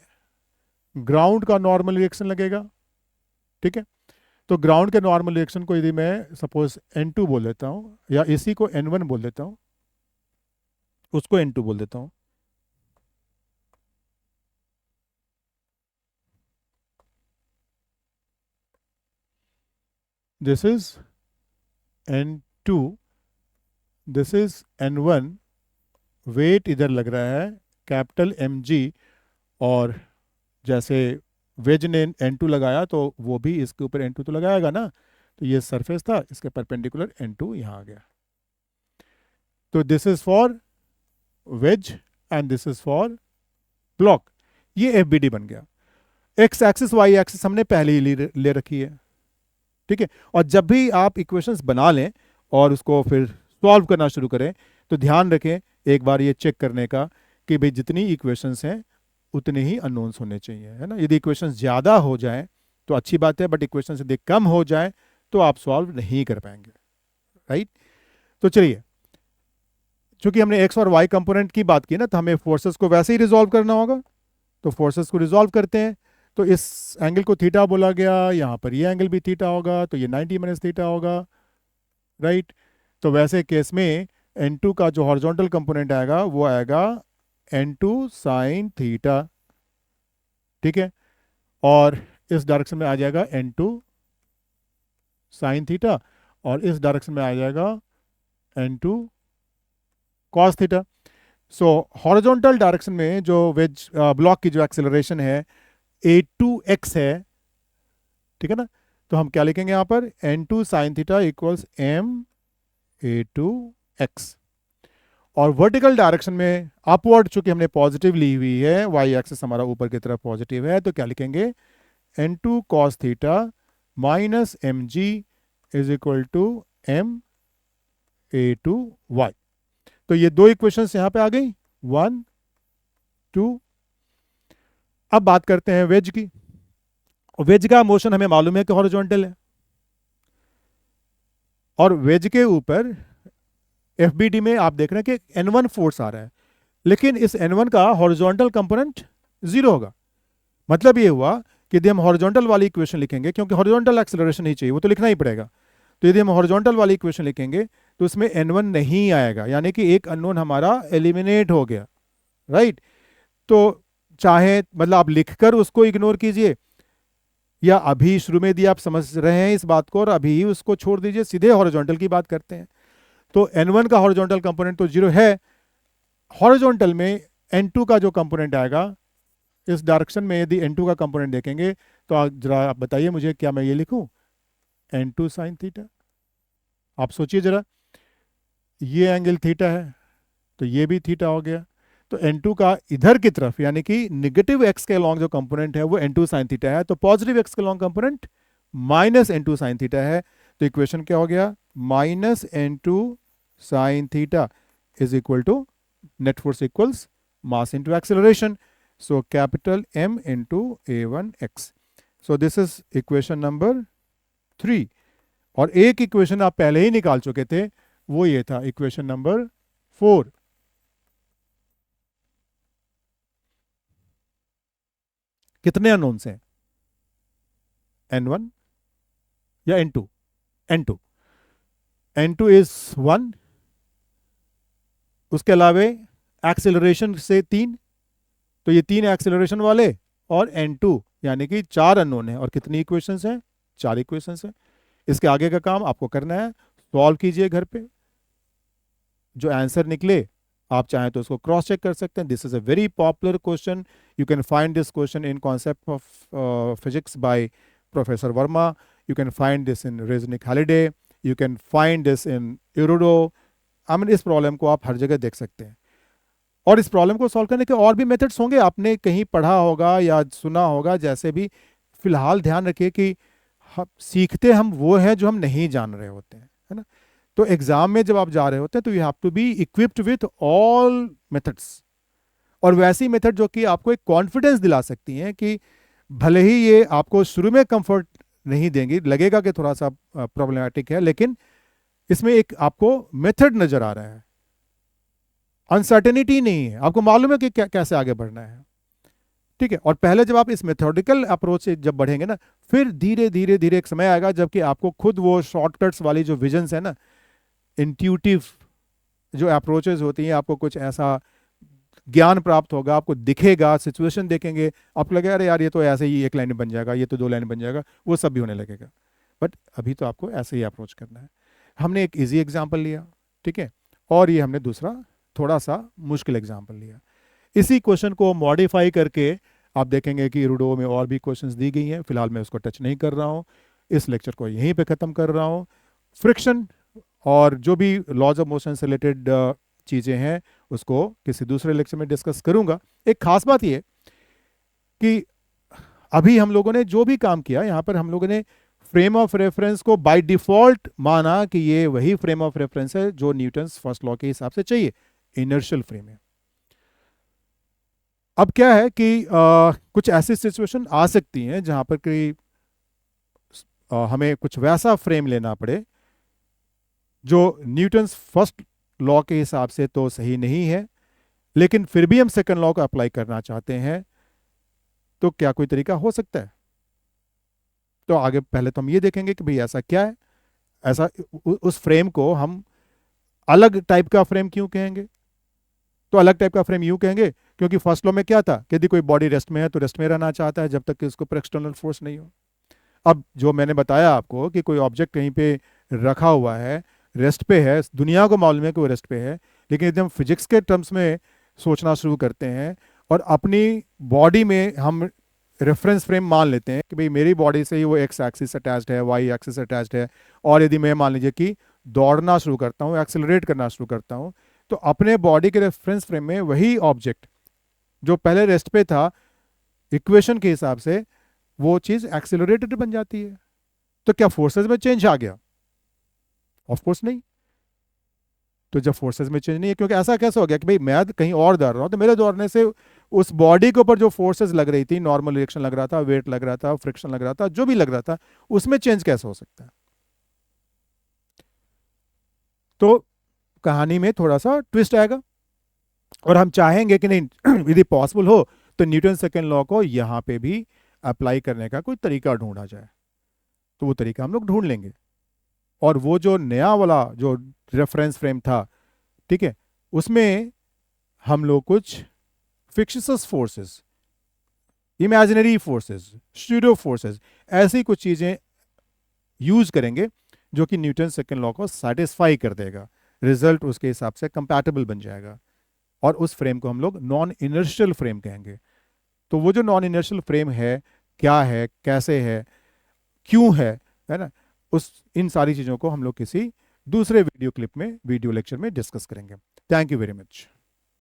ग्राउंड का नॉर्मल रिएक्शन लगेगा, ठीक है। तो ग्राउंड के नॉर्मल रिएक्शन को यदि मैं सपोज N2 बोल देता हूँ या इसी को N1 बोल देता हूँ, उसको N2 बोल देता हूँ, this is N2, this is N1, weight इधर लग रहा है कैपिटल mg, और जैसे वेज ने N2 लगाया तो वो भी इसके ऊपर N2 तो लगाएगा ना, तो ये सरफेस था, इसके परपेंडिकुलर N2 यहाँ आ गया। तो this is for wedge and this is for block, ये एफबीडी बन गया। एक्स एक्सिस वाई एक्सिस हमने पहले ही ले रखी है, ठीक है। और जब भी आप इक्वेशंस बना लें और उसको फिर सॉल्व करना शुरू करें, तो ध्यान रखें एक बार ये चेक करने का कि भाई जितनी इक्वेशंस हैं उतने ही अननोन्स होने चाहिए, है ना। यदि इक्वेशंस ज़्यादा हो जाएं तो अच्छी बात है, बट इक्वेशंस यदि कम हो जाएं तो आप सॉल्व नहीं कर पाएंगे, राइट। तो चलिए, चूंकि हमने एक्स और वाई कंपोनेंट की बात की ना, तो हमें फोर्सेस को वैसे ही रिजॉल्व करना होगा। तो फोर्सेस को रिजॉल्व करते हैं। तो इस एंगल को थीटा बोला गया, यहाँ पर ये एंगल भी थीटा होगा, तो ये 90 माइनस थीटा होगा, राइट। तो वैसे केस में N2 का जो हॉरिजॉन्टल कंपोनेंट आएगा वो आएगा N2 साइन थीटा, ठीक है। और इस डायरेक्शन में आ जाएगा N2 साइन थीटा, और इस डायरेक्शन में आ जाएगा N2 कॉस थीटा। सो हॉरिजॉन्टल डायरेक्शन में जो वेज ब्लॉक की जो एक्सेलरेशन है A2x है, ठीक है ना। तो हम क्या लिखेंगे यहाँ पर, N2 sine theta equals M A2x। और वर्टिकल डायरेक्शन में अपवर्ड, चूंकि हमने पॉजिटिव ली हुई है, वाई एक्सिस हमारा ऊपर की तरफ पॉजिटिव है, तो क्या लिखेंगे, N2 cos theta minus mg is equal to M A2y। तो ये दो इक्वेशंस यहां पे आ गई, 1 2। अब बात करते हैं वेज की। वेज का मोशन हमें मालूम है कि हॉरिजॉन्टल है, और वेज के ऊपर एफबीडी में आप देख रहे हैं कि N1 फोर्स आ रहा है, लेकिन इस N1 का हॉरिजॉन्टल कंपोनेंट जीरो होगा। मतलब ये हुआ कि यदि हम हॉरिजॉन्टल वाली इक्वेशन लिखेंगे, क्योंकि हॉरिजॉन्टल एक्सेलरेशन ही चाहिए, वो तो लिखना ही पड़ेगा, तो यदि हम हॉरिजॉन्टल वाली इक्वेशन लिखेंगे तो उसमें N1 नहीं आएगा, यानी कि एक अननोन हमारा एलिमिनेट हो गया, राइट। तो चाहे मतलब आप लिखकर उसको इग्नोर कीजिए, या अभी शुरू में यदि आप समझ रहे हैं इस बात को और अभी ही उसको छोड़ दीजिए, सीधे हॉरिजॉन्टल की बात करते हैं। तो N1 का हॉरिजॉन्टल कंपोनेंट तो जीरो है। हॉरिजॉन्टल में N2 का जो कंपोनेंट आएगा, इस डायरेक्शन में यदि N2 का कंपोनेंट देखेंगे, तो जरा आप बताइए मुझे, क्या मैं ये लिखूं N2 साइन थीटा? आप सोचिए जरा, ये एंगल थीटा है तो ये भी थीटा हो गया, तो N2 का इधर की तरफ यानी कि निगेटिव एक्स के अलॉन्ग जो कंपोनेंट है वो N2 साइन थीटा है, तो पॉजिटिव एक्स के along component minus N2 sine theta है। तो इक्वेशन क्या हो गया, minus N2 sine theta is equal to net force equals mass into acceleration, so capital M into A1x। So this is equation number 3। और एक equation आप पहले ही निकाल चुके थे, वो ये था इक्वेशन नंबर 4। कितने अननोन्स हैं, N1 या N2? N2, N2 इज 1, उसके अलावे एक्सेलरेशन से 3, तो ये 3 एक्सेलरेशन वाले और N2 यानी कि 4 अननोन है। और कितनी इक्वेशंस हैं, 4 इक्वेशंस हैं। इसके आगे का काम आपको करना है, सॉल्व कीजिए घर पे, जो आंसर निकले आप चाहें तो उसको क्रॉस चेक कर सकते हैं। This is a very popular question, you can find this question in concept of physics by professor Verma, you can find this in Resnick Halliday, you can find this in Irodov. I mean इस problem को आप हर जगह देख सकते हैं। और इस problem को सॉल्व करने के और भी मेथड्स होंगे, आपने कहीं पढ़ा होगा या सुना होगा, जैसे भी। फिलहाल ध्यान रखिए कि सीखते हम वो हैं जो हम नहीं जान रहे होते हैं, है ना। तो एग्जाम में जब आप जा रहे होते हैं तो you have to be equipped with all methods, और वैसी मेथड जो कि आपको एक कॉन्फिडेंस दिला सकती हैं कि भले ही ये आपको शुरू में कंफर्ट नहीं देंगी, लगेगा कि थोड़ा सा प्रॉब्लमेटिक है, लेकिन इसमें एक आपको मेथड नजर आ रहा है, अनसर्टेनिटी नहीं है, आपको मालूम है कि कैसे आगे बढ़ना है, ठीक है। और पहले जब आप इस मेथोडिकल अप्रोच से जब बढ़ेंगे ना, फिर धीरे धीरे धीरे एक समय आएगा जबकि आपको खुद वो शॉर्टकट्स वाली जो विजन्स है ना, इंट्यूटिव जो अप्रोचेस होती हैं, आपको कुछ ऐसा ज्ञान प्राप्त होगा, आपको दिखेगा, सिचुएशन देखेंगे, आपको लगेगा अरे यार ये तो ऐसे ही एक लाइन बन जाएगा, ये तो 2 लाइन बन जाएगा, वो सब भी होने लगेगा। बट अभी तो आपको ऐसे ही अप्रोच करना है। हमने एक इजी एग्जाम्पल लिया, ठीक है, और ये हमने दूसरा थोड़ा सा मुश्किल एग्जाम्पल लिया। इसी क्वेश्चन को मॉडिफाई करके आप देखेंगे कि रूडो में और भी क्वेश्चंस दी गई हैं, फिलहाल मैं उसको टच नहीं कर रहा हूँ, इस लेक्चर को यहीं पे ख़त्म कर रहा हूँ। फ्रिक्शन और जो भी लॉज ऑफ मोशन से रिलेटेड चीज़ें हैं उसको किसी दूसरे लेक्चर में डिस्कस करूँगा। एक खास बात ये कि अभी हम लोगों ने जो भी काम किया यहाँ पर, हम लोगों ने फ्रेम ऑफ रेफरेंस को बाय डिफॉल्ट माना कि ये वही फ्रेम ऑफ रेफरेंस है जो न्यूटन्स फर्स्ट लॉ के हिसाब से चाहिए, इनर्शियल फ्रेम है। अब क्या है कि कुछ ऐसी सिचुएशन आ सकती हैं जहां पर कि हमें कुछ वैसा फ्रेम लेना पड़े जो न्यूटन्स फर्स्ट लॉ के हिसाब से तो सही नहीं है, लेकिन फिर भी हम सेकंड लॉ को अप्लाई करना चाहते हैं। तो क्या कोई तरीका हो सकता है? तो आगे पहले तो हम ये देखेंगे कि भाई ऐसा क्या है, ऐसा उस फ्रेम को हम अलग टाइप का फ्रेम क्यों कहेंगे? तो अलग टाइप का फ्रेम यूं कहेंगे क्योंकि फर्स्ट लॉ में क्या था कि यदि कोई बॉडी रेस्ट में है तो रेस्ट में रहना चाहता है जब तक कि उसके ऊपर एक्सटर्नल फोर्स नहीं हो। अब जो मैंने बताया आपको कि कोई ऑब्जेक्ट कहीं पे रखा हुआ है, रेस्ट पे है, दुनिया को मालूम है कि वो रेस्ट पे है, लेकिन यदि हम फिजिक्स के टर्म्स में सोचना शुरू करते हैं और अपनी बॉडी में हम रेफरेंस फ्रेम मान लेते हैं कि भाई मेरी बॉडी से ही वो एक्स एक्सिस अटैच्ड है, वाई एक्सिस अटैच्ड है, और यदि मैं मान लीजिए कि दौड़ना शुरू करता हूँ, एक्सेलरेट करना शुरू करता हूँ, तो अपने बॉडी के रेफरेंस फ्रेम में वही ऑब्जेक्ट जो पहले रेस्ट पे था, इक्वेशन के हिसाब से वो चीज एक्सेलरेटेड बन जाती है। तो क्या फोर्सेस में चेंज आ गया? ऑफ कोर्स नहीं। तो जब फोर्सेस में चेंज नहीं है, क्योंकि ऐसा कैसे हो गया कि भाई मैं कहीं और दौड़ रहा हूं तो मेरे दौड़ने से उस बॉडी के ऊपर जो फोर्सेस लग रही थी, नॉर्मल रिएक्शन लग रहा था, वेट लग रहा था, फ्रिक्शन लग रहा था, जो भी लग रहा था, उसमें चेंज कैसे हो सकता है? तो कहानी में थोड़ा सा ट्विस्ट आएगा और हम चाहेंगे कि नहीं यदि पॉसिबल हो तो न्यूटन सेकेंड लॉ को यहाँ पे भी अप्लाई करने का कोई तरीका ढूंढा जाए। तो वो तरीका हम लोग ढूंढ लेंगे, और वो जो नया वाला जो रेफरेंस फ्रेम था, ठीक है, उसमें हम लोग कुछ fictitious forces, imaginary forces, pseudo forces, ऐसी कुछ चीज़ें यूज करेंगे जो कि न्यूटन सेकेंड लॉ को सेटिस्फाई कर देगा, रिजल्ट उसके हिसाब से कंपैटिबल बन जाएगा, और उस फ्रेम को हम लोग नॉन इनर्शियल फ्रेम कहेंगे। तो वो जो नॉन इनर्शियल फ्रेम है, क्या है, कैसे है, क्यों है ना, उस इन सारी चीज़ों को हम लोग किसी दूसरे वीडियो क्लिप में, वीडियो लेक्चर में डिस्कस करेंगे। Thank you very much.